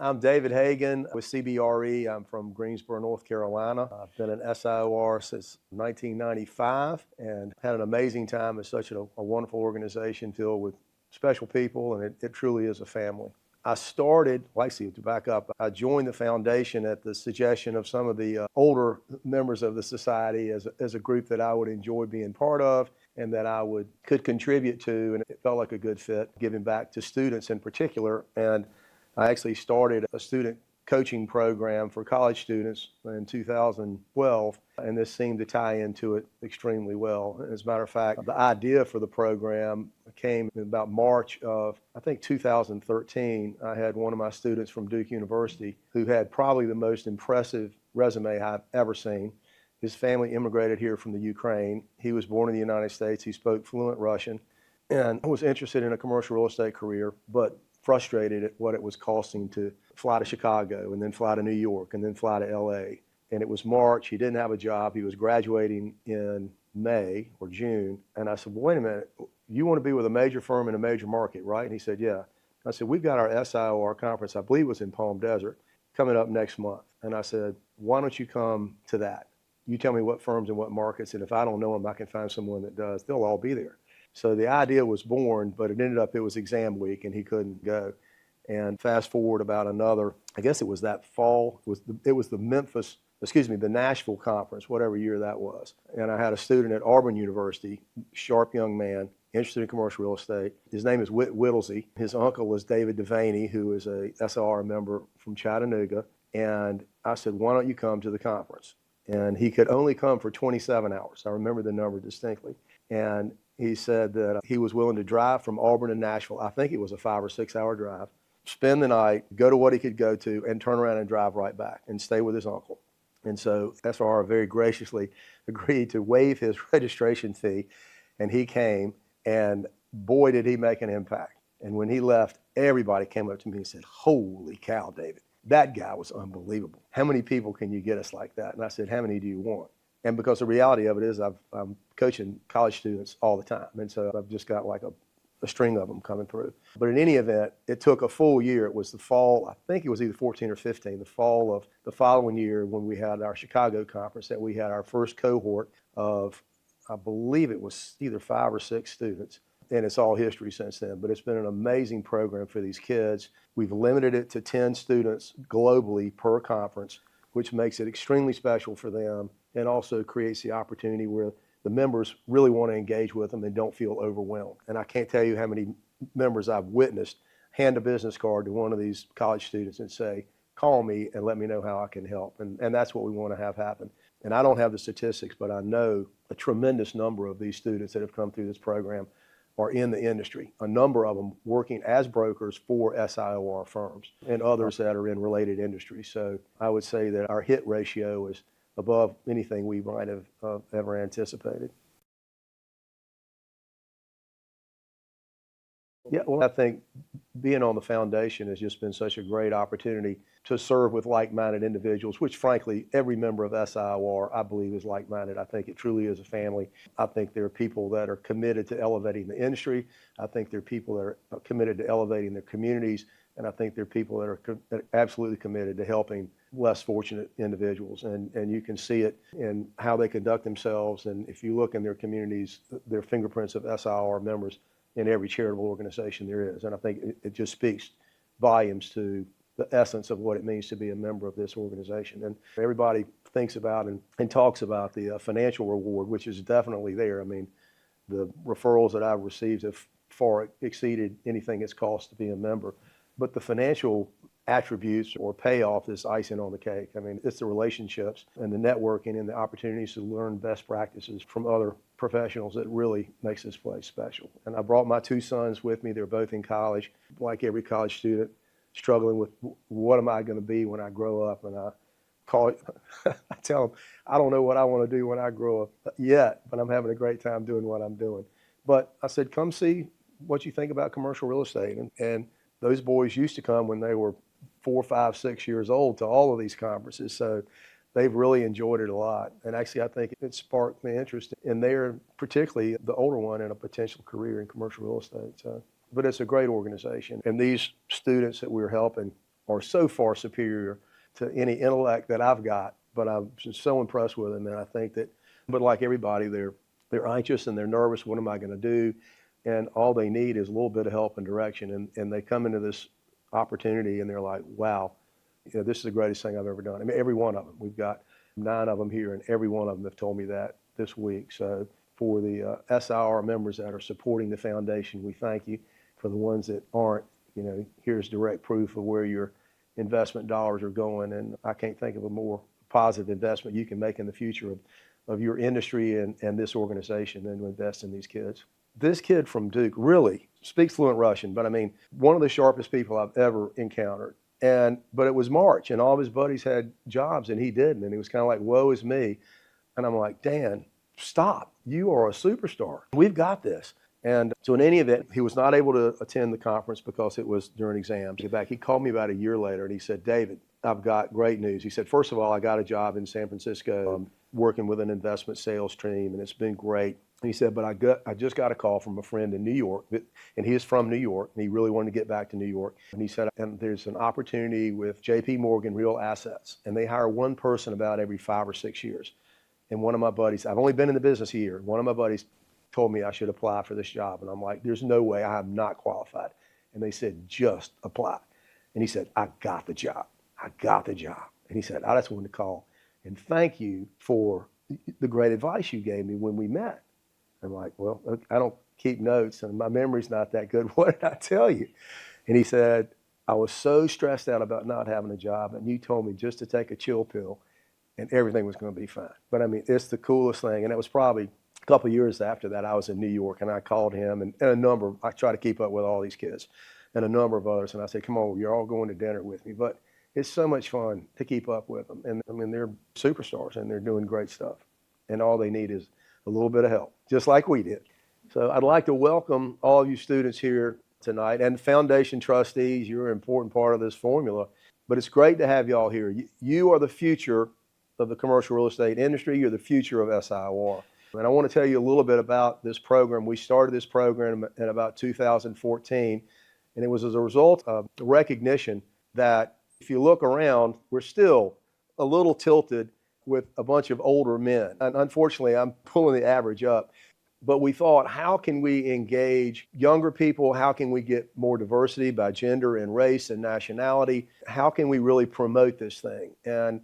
I'm David Hagan with CBRE. I'm from Greensboro, North Carolina. I've been an SIOR since 1995 and had an amazing time. It's such a wonderful organization filled with special people, and it truly is a family. I started, to back up, I joined the foundation at the suggestion of some of the older members of the society as a group that I would enjoy being part of and that I could contribute to, and it felt like a good fit, giving back to students in particular. And I actually started a student coaching program for college students in 2012, and this seemed to tie into it extremely well. As a matter of fact, the idea for the program came in about March of, I think, 2013. I had one of my students from Duke University who had probably the most impressive resume I've ever seen. His family immigrated here from the Ukraine. He was born in the United States. He spoke fluent Russian and was interested in a commercial real estate career, but frustrated at what it was costing to fly to Chicago and then fly to New York and then fly to LA. And it was March. He didn't have a job. He was graduating in May or June. And I said, well, wait a minute, you want to be with a major firm in a major market, right? And he said, yeah. I said, we've got our SIOR conference, I believe it was in Palm Desert, coming up next month. And I said, why don't you come to that? You tell me what firms and what markets, and if I don't know them, I can find someone that does. They'll all be there. So the idea was born, but it ended up, it was exam week and he couldn't go. And fast forward about another, I guess it was that fall, it was the Nashville conference, whatever year that was. And I had a student at Auburn University, sharp young man, interested in commercial real estate. His name is Whit Whittlesey. His uncle is David Devaney, who is a SIR member from Chattanooga. And I said, why don't you come to the conference? And he could only come for 27 hours. I remember the number distinctly. And he said that he was willing to drive from Auburn to Nashville. I think it was a 5 or 6 hour drive, spend the night, go to what he could go to, and turn around and drive right back and stay with his uncle. And so SIR very graciously agreed to waive his registration fee, and he came, and boy, did he make an impact. And when he left, everybody came up to me and said, holy cow, David, that guy was unbelievable. How many people can you get us like that? And I said, how many do you want? And because the reality of it is I'm coaching college students all the time. And so I've just got like a string of them coming through. But in any event, it took a full year. It was the fall, I think it was either 14 or 15, the fall of the following year when we had our Chicago conference, that we had our first cohort of, I believe it was either 5 or 6 students. And it's all history since then. But it's been an amazing program for these kids. We've limited it to 10 students globally per conference, which makes it extremely special for them and also creates the opportunity where the members really want to engage with them and don't feel overwhelmed. And I can't tell you how many members I've witnessed hand a business card to one of these college students and say, call me and let me know how I can help. And that's what we want to have happen. And I don't have the statistics, but I know a tremendous number of these students that have come through this program are in the industry, a number of them working as brokers for SIOR firms and others that are in related industries. So I would say that our hit ratio is above anything we might have ever anticipated. Yeah, well, I think being on the foundation has just been such a great opportunity to serve with like-minded individuals, which frankly, every member of SIOR, I believe, is like-minded. I think it truly is a family. I think there are people that are committed to elevating the industry. I think there are people that are committed to elevating their communities. And I think there are people that are absolutely committed to helping less fortunate individuals. And you can see it in how they conduct themselves. And if you look in their communities, there are fingerprints of SIOR members in every charitable organization there is. And I think it just speaks volumes to the essence of what it means to be a member of this organization. And everybody thinks about and talks about the financial reward, which is definitely there. I mean, the referrals that I've received have far exceeded anything it's cost to be a member. But the financial attributes or payoff is icing on the cake. I mean, it's the relationships and the networking and the opportunities to learn best practices from other professionals that really makes this place special. And I brought my 2 sons with me. They're both in college, like every college student, struggling with what am I going to be when I grow up. And I tell them, I don't know what I want to do when I grow up yet, but I'm having a great time doing what I'm doing. But I said, come see what you think about commercial real estate. And those boys used to come when they were 4, 5, 6 years old to all of these conferences. So they've really enjoyed it a lot. And actually, I think it sparked the interest in their, particularly the older one, in a potential career in commercial real estate. So, but it's a great organization. And these students that we're helping are so far superior to any intellect that I've got. But I'm just so impressed with them, and I think that, but like everybody, they're anxious and they're nervous. What am I going to do? And all they need is a little bit of help and direction. And they come into this opportunity and they're like, wow, this is the greatest thing I've ever done. I mean, every one of them. We've got 9 of them here, and every one of them have told me that this week. So for the SIOR members that are supporting the foundation, we thank you. For the ones that aren't, here's direct proof of where your investment dollars are going. And I can't think of a more positive investment you can make in the future of your industry and this organization than to invest in these kids. This kid from Duke really speaks fluent Russian, but I mean, one of the sharpest people I've ever encountered. But it was March, and all of his buddies had jobs, and he didn't. And he was kind of like, woe is me. And I'm like, Dan, stop. You are a superstar. We've got this. And so in any event, he was not able to attend the conference because it was during exams. He called me about a year later, and he said, David, I've got great news. He said, first of all, I got a job in San Francisco working with an investment sales team, and it's been great. And he said, but I just got a call from a friend in New York, and he is from New York, and he really wanted to get back to New York. And he said, and there's an opportunity with JP Morgan Real Assets, and they hire one person about every 5 or 6 years. And one of my buddies, I've only been in the business a year, one of my buddies told me I should apply for this job. And I'm like, there's no way, I am not qualified. And they said, just apply. And he said, I got the job. I got the job. And he said, I just wanted to call and thank you for the great advice you gave me when we met. I'm like, well, I don't keep notes and my memory's not that good. What did I tell you? And he said, I was so stressed out about not having a job, and you told me just to take a chill pill and everything was going to be fine. But I mean, it's the coolest thing. And it was probably a couple of years after that, I was in New York, and I called him and I try to keep up with all these kids and a number of others. And I said, come on, you're all going to dinner with me. But it's so much fun to keep up with them. And I mean, they're superstars and they're doing great stuff. And all they need is a little bit of help, just like we did. So I'd like to welcome all of you students here tonight, and foundation trustees. You're an important part of this formula. But it's great to have you all here. You are the future of the commercial real estate industry. You're the future of SIOR. And I want to tell you a little bit about this program. We started this program in about 2014, and it was as a result of the recognition that if you look around, we're still a little tilted with a bunch of older men. And unfortunately, I'm pulling the average up. But we thought, how can we engage younger people? How can we get more diversity by gender and race and nationality? How can we really promote this thing? And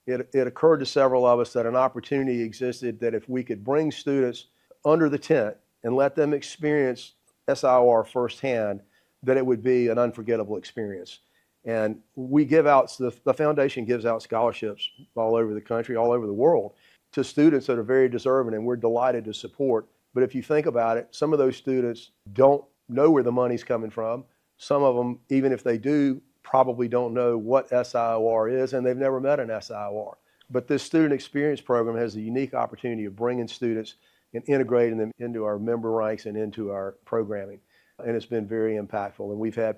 it occurred to several of us that an opportunity existed that if we could bring students under the tent and let them experience SIOR firsthand, that it would be an unforgettable experience. And we give out, the foundation gives out scholarships all over the country, all over the world, to students that are very deserving, and we're delighted to support. But if you think about it, some of those students don't know where the money's coming from. Some of them, even if they do, probably don't know what SIOR is, and they've never met an SIOR. But this student experience program has a unique opportunity of bringing students and integrating them into our member ranks and into our programming. And it's been very impactful. And we've had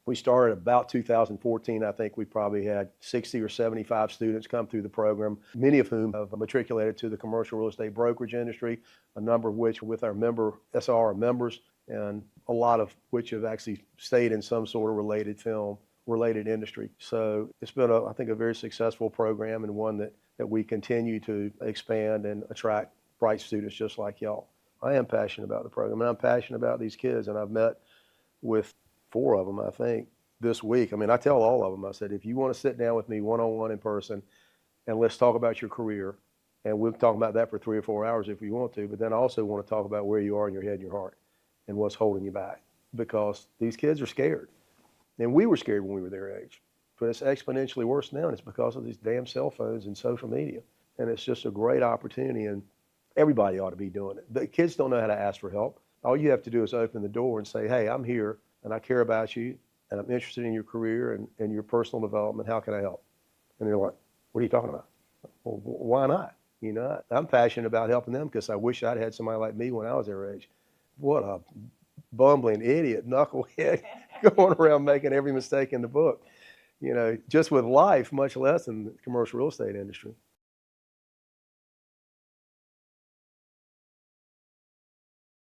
we started about 2014, I think we probably had 60 or 75 students come through the program, many of whom have matriculated to the commercial real estate brokerage industry, a number of which with our SIOR members, and a lot of which have actually stayed in some sort of related industry. So it's been, I think, a very successful program, and one that we continue to expand and attract bright students just like y'all. I am passionate about the program, and I'm passionate about these kids, and I've met with 4 of them, I think, this week. I mean, I tell all of them, I said, if you want to sit down with me one-on-one in person and let's talk about your career, and we'll talk about that for 3 or 4 hours if you want to, but then I also want to talk about where you are in your head and your heart and what's holding you back, because these kids are scared. And we were scared when we were their age, but it's exponentially worse now, and it's because of these damn cell phones and social media. And it's just a great opportunity, and everybody ought to be doing it. The kids don't know how to ask for help. All you have to do is open the door and say, hey, I'm here, and I care about you, and I'm interested in your career and your personal development. How can I help? And they're like, what are you talking about? Well, why not? You know, I'm passionate about helping them because I wish I'd had somebody like me when I was their age. What a bumbling idiot, knucklehead, going around making every mistake in the book. You know, just with life, much less in the commercial real estate industry.